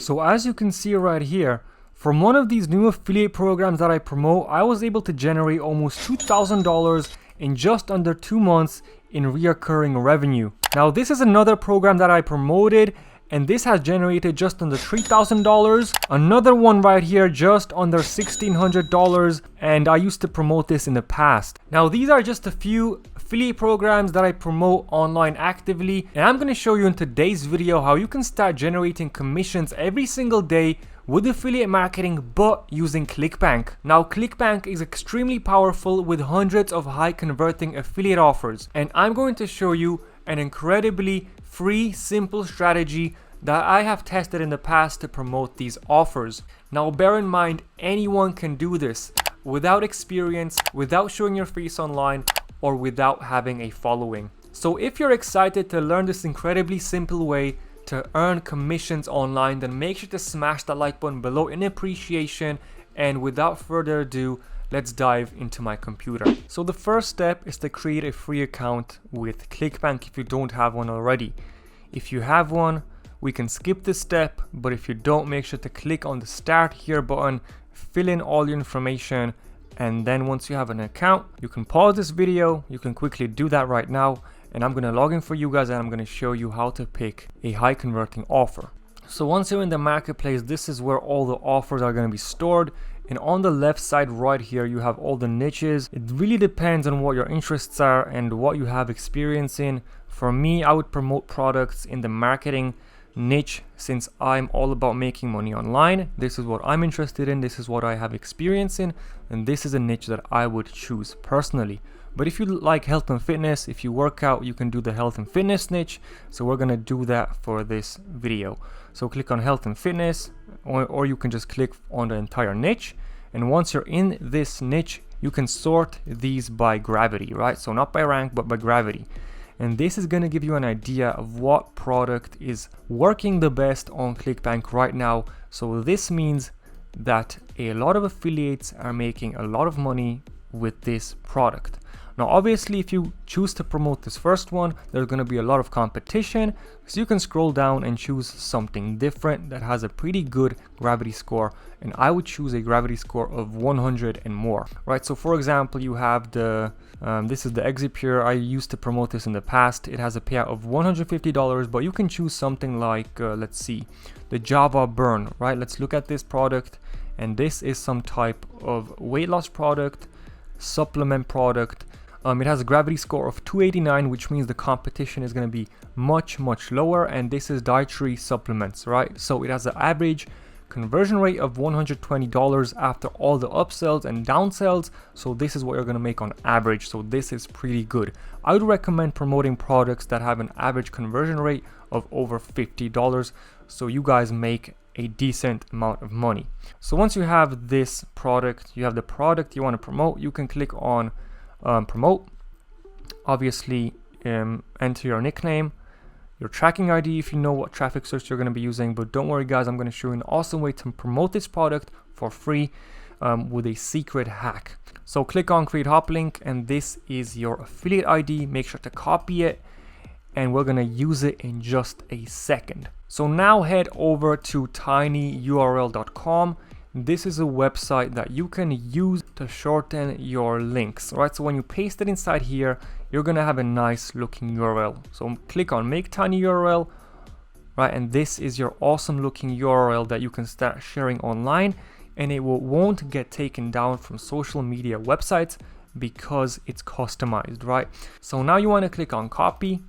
So as you can see right here, from one of these new affiliate programs that I promote, I was able to generate almost $2,000 in just under 2 months in reoccurring revenue. Now this is another program that I promoted, and this has generated just under $3,000. Another one right here, just under $1,600, and I used to promote this in the past. Now these are just a few affiliate programs that I promote online actively, and I'm going to show you in today's video how you can start generating commissions every single day with affiliate marketing, but using Clickbank. Now Clickbank is extremely powerful with hundreds of high converting affiliate offers, and I'm going to show you an incredibly free, simple strategy that I have tested in the past to promote these offers. Now bear in mind, anyone can do this without experience, without showing your face online, or without having a following. So if you're excited to learn this incredibly simple way to earn commissions online, then make sure to smash that like button below in appreciation, and without further ado, let's dive into my computer. So the first step is to create a free account with Clickbank if you don't have one already. If you have one, we can skip this step, but if you don't, make sure to click on the start here button, fill in all your information, and then once you have an account, you can pause this video. You can quickly do that right now, and I'm going to log in for you guys, and I'm going to show you how to pick a high converting offer. So once you're in the marketplace, this is where all the offers are going to be stored, and on the left side right here you have all the niches. It really depends on what your interests are and what you have experience in. For me, I would promote products in the marketing niche, since I'm all about making money online. This is what I'm interested in, this is what I have experience in, and this is a niche that I would choose personally. But if you like health and fitness, if you work out, you can do the health and fitness niche. So we're gonna do that for this video. So click on health and fitness, or you can just click on the entire niche. And once you're in this niche, you can sort these by gravity, right? So not by rank, but by gravity. And this is going to give you an idea of what product is working the best on Clickbank right now. So this means that a lot of affiliates are making a lot of money with this product. Now obviously, if you choose to promote this first one, there's going to be a lot of competition, so you can scroll down and choose something different that has a pretty good gravity score, and I would choose a gravity score of 100 and more, right? So for example, you have the this is the Exipure. I used to promote this in the past. It has a payout of $150, but you can choose something like let's see, the Java Burn, right? Let's look at this product, and this is some type of weight loss product, supplement product. It has a gravity score of 289, which means the competition is going to be much lower, and this is dietary supplements, right? So it has an average conversion rate of $120 after all the upsells and downsells. So this is what you're going to make on average. So this is pretty good. I would recommend promoting products that have an average conversion rate of over $50, so you guys make a decent amount of money. So once you have this product, you have the product you want to promote, you can click on promote. Obviously, enter your nickname, your tracking ID if you know what traffic source you're going to be using. But don't worry guys, I'm going to show you an awesome way to promote this product for free with a secret hack. So click on create hop link, and this is your affiliate ID. Make sure to copy it, and we're going to use it in just a second. So now head over to tinyurl.com. This is a website that you can use to shorten your links, right? So when you paste it inside here, you're gonna have a nice looking URL. So click on make tiny URL, right? And this is your awesome looking URL that you can start sharing online, and it won't get taken down from social media websites because it's customized, right? So now you wanna click on copy,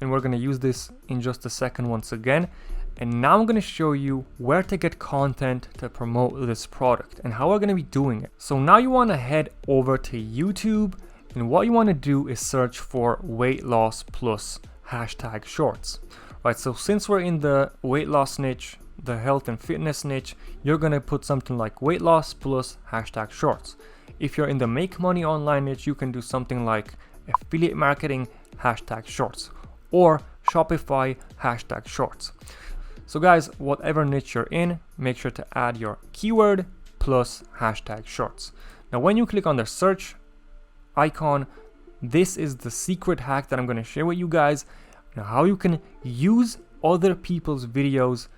and we're gonna use this in just a second once again. And now I'm going to show you where to get content to promote this product and how we're going to be doing it. So now you want to head over to YouTube, and what you want to do is search for weight loss plus hashtag shorts, right? So since we're in the weight loss niche, the health and fitness niche, you're going to put something like weight loss plus hashtag shorts. If you're in the make money online niche, you can do something like affiliate marketing hashtag shorts or Shopify hashtag shorts. So guys, whatever niche you're in, make sure to add your keyword plus hashtag shorts. Now when you click on the search icon, this is the secret hack that I'm going to share with you guys. Now how you can use other people's videos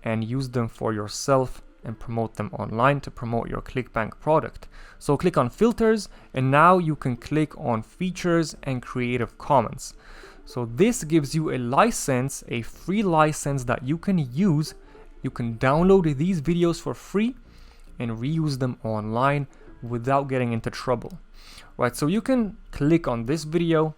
and use them for yourself and promote them online to promote your Clickbank product. So click on filters, and now you can click on features and Creative Commons. So this gives you a license, a free license that you can use. You can download these videos for free and reuse them online without getting into trouble. Right, so you can click on this video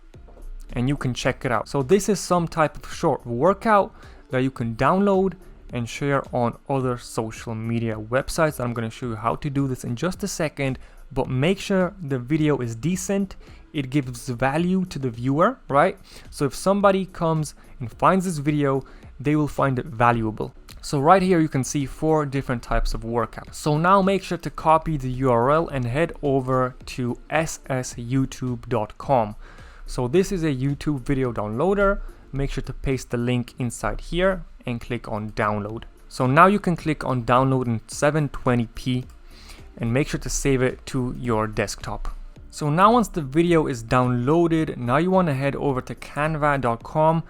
and you can check it out. So this is some type of short workout that you can download and share on other social media websites. I'm going to show you how to do this in just a second, but make sure the video is decent. It gives value to the viewer, right? So if somebody comes and finds this video, they will find it valuable. So right here you can see 4 different types of workouts. So now make sure to copy the URL and head over to ssyoutube.com. So this is a YouTube video downloader. Make sure to paste the link inside here and click on download. So now you can click on download in 720p and make sure to save it to your desktop. So now once the video is downloaded, now you want to head over to canva.com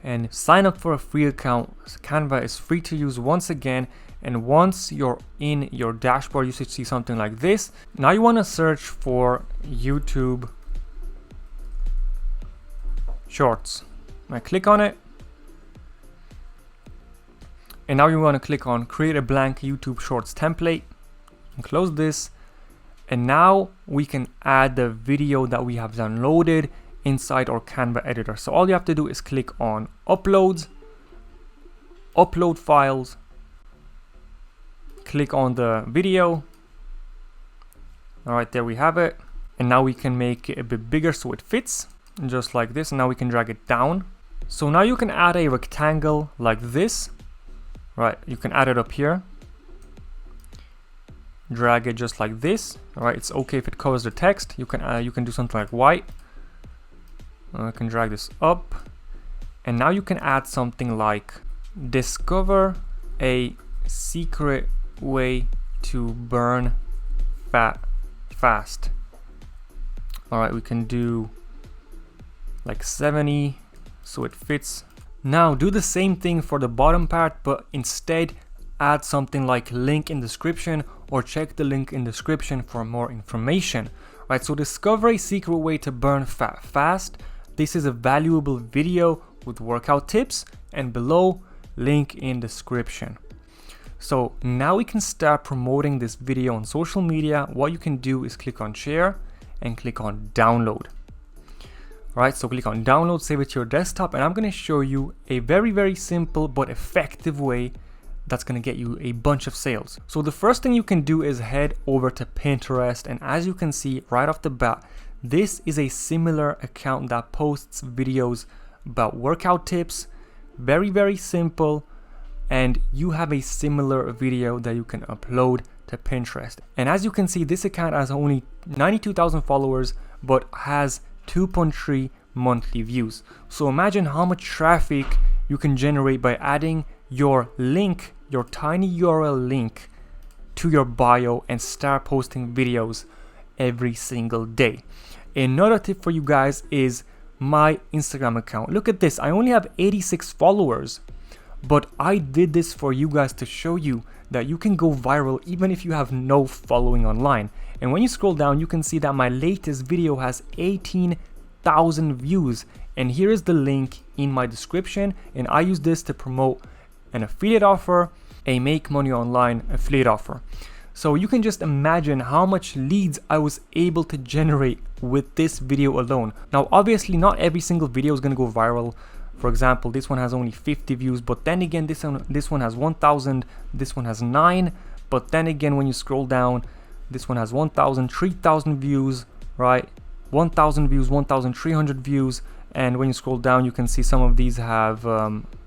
and sign up for a free account. Canva is free to use once again, and once you're in your dashboard you should see something like this. Now you want to search for YouTube Shorts. I click on it, and now you want to click on create a blank YouTube Shorts template and close this. And now we can add the video that we have downloaded inside our Canva editor. So all you have to do is click on uploads, upload files, click on the video. All right, there we have it. And now we can make it a bit bigger so it fits, just like this. And now we can drag it down. So now you can add a rectangle like this, right? You can add it up here. Drag it just like this. All right, it's okay if it covers the text. You can do something like white. I can drag this up, and now you can add something like discover a secret way to burn fat fast. All right, we can do like 70 so it fits. Now do the same thing for the bottom part, but instead add something like link in description, or check the link in description for more information. Right, so discover a secret way to burn fat fast. This is a valuable video with workout tips, and below link in description. So now we can start promoting this video on social media. What you can do is click on share and click on download. Right, so click on download, save it to your desktop, and I'm going to show you a very simple but effective way that's going to get you a bunch of sales. So the first thing you can do is head over to Pinterest, and as you can see right off the bat, this is a similar account that posts videos about workout tips. Very simple, and you have a similar video that you can upload to Pinterest. And as you can see, this account has only 92,000 followers but has 2.3 monthly views. So imagine how much traffic you can generate by adding your link, your tiny URL link, to your bio and start posting videos every single day. Another tip for you guys is my Instagram account. Look at this, I only have 86 followers, but I did this for you guys to show you that you can go viral even if you have no following online. And when you scroll down, you can see that my latest video has 18,000 views, and here is the link in my description, and I use this to promote an affiliate offer, a make money online affiliate offer. So you can just imagine how much leads I was able to generate with this video alone. Now obviously not every single video is going to go viral. For example, this one has only 50 views, but then again this one has 1,000, this one has 9, but then again when you scroll down, this one has 1,000, 3,000 views, right? 1,000 views, 1,300 views, and when you scroll down you can see some of these have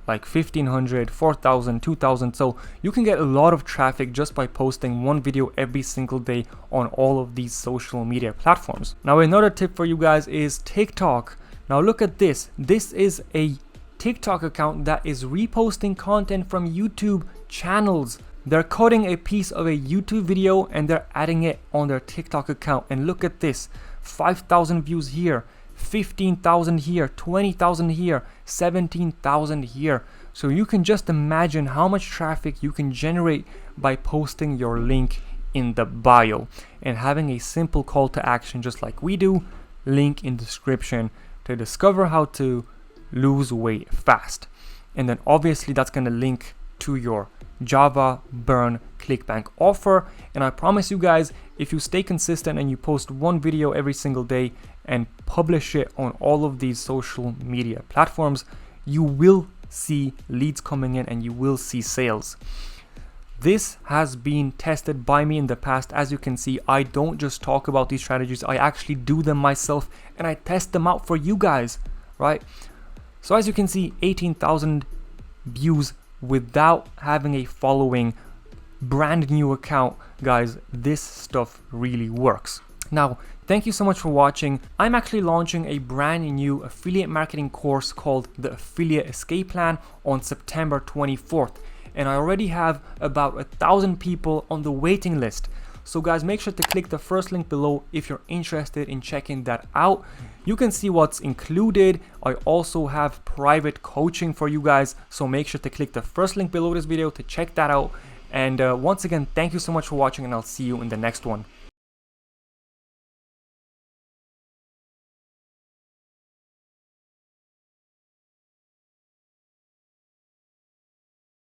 like 1,500, 4,000, 2,000. So you can get a lot of traffic just by posting one video every single day on all of these social media platforms. Now another tip for you guys is TikTok. Now look at this. This is a TikTok account that is reposting content from YouTube channels. They're cutting a piece of a YouTube video and they're adding it on their TikTok account. And look at this, 5,000 views here, 15,000 here, 20,000 here, 17,000 here. So you can just imagine how much traffic you can generate by posting your link in the bio and having a simple call to action just like we do, link in description, to discover how to lose weight fast. And then obviously that's going to link to your Java Burn Clickbank offer. And I promise you guys, if you stay consistent and you post one video every single day and publish it on all of these social media platforms, you will see leads coming in and you will see sales. This has been tested by me in the past. As you can see, I don't just talk about these strategies, I actually do them myself and I test them out for you guys, right? So as you can see, 18,000 views without having a following, brand new account. Guys, this stuff really works. Now, thank you so much for watching. I'm actually launching a brand new affiliate marketing course called the Affiliate Escape Plan on September 24th. And I already have about 1,000 people on the waiting list. So guys, make sure to click the first link below if you're interested in checking that out. You can see what's included. I also have private coaching for you guys. So make sure to click the first link below this video to check that out. And once again, thank you so much for watching and I'll see you in the next one.